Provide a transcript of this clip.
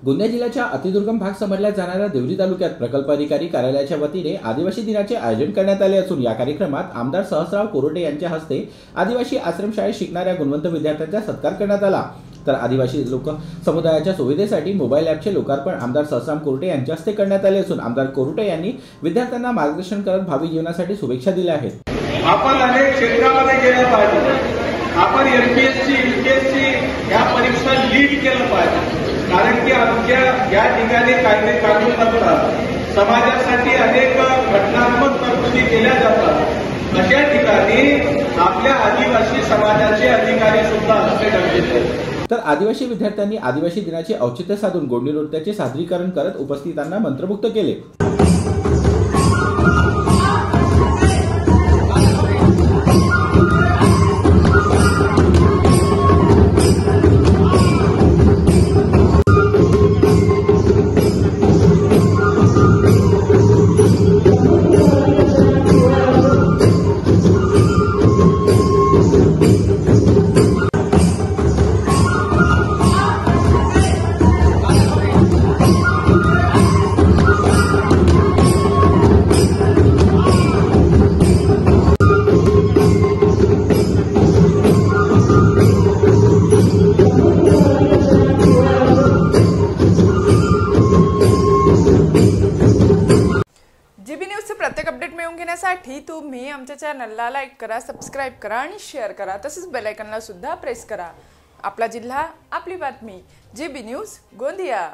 गोंदिया जिल्ह्याच्या अतिदुर्गम भाग समजल्या जाणाऱ्या देवरी तालुक्यात प्रकल्प अधिकारी कार्यालयाच्या वतीने आदिवासी दिनाचे आयोजन करण्यात आले असून या कार्यक्रमात आमदार सहस्राव कोरोटे यांच्या हस्ते आदिवासी आश्रमशाळेत शिकणाऱ्या गुणवंत विद्यार्थ्यांचा सत्कार करण्यात आला। तर आदिवासी लोक समुदायाच्या सुविधेसाठी मोबाईल ॲपचे लोकार्पण आमदार सहस्राव कोरोटे यांच्या हस्ते करण्यात आले असून आमदार कोरोटे यांनी विद्यार्थ्यांना मार्गदर्शन करत भावी जीवनासाठी शुभेच्छा दिल्या आहेत। आपण अनेक क्षेत्रामध्ये गेलं पाहिजे, आपण एमपीएससी यूपीएससी या परीक्षा लीड केलं पाहिजे, कारण की आमच्या या ठिकाणी कायदे कानून बनतात, समाजासाठी अनेक घटनात्मक तरतुदी केल्या जातात। अशा ठिकाणी आपल्या आदिवासी समाजाचे अधिकारी सुद्धा असणे गरजेचे आहे। तर आदिवासी विद्यार्थ्यांनी आदिवासी दिनाचे औचित्य साधून गोंडी नृत्याचे सादरीकरण करत उपस्थितांना मंत्रमुग्ध केले। जीबी न्यूजचे प्रत्येक अपडेट मिळवून घेण्यासाठी तुम्ही आमच्या चॅनलला लाईक करा, सबस्क्राइब करा आणि शेअर करा। तसेच बेल आयकॉनला सुद्धा प्रेस करा। आपला जिल्हा, आपली बातमी। GB news Gondia.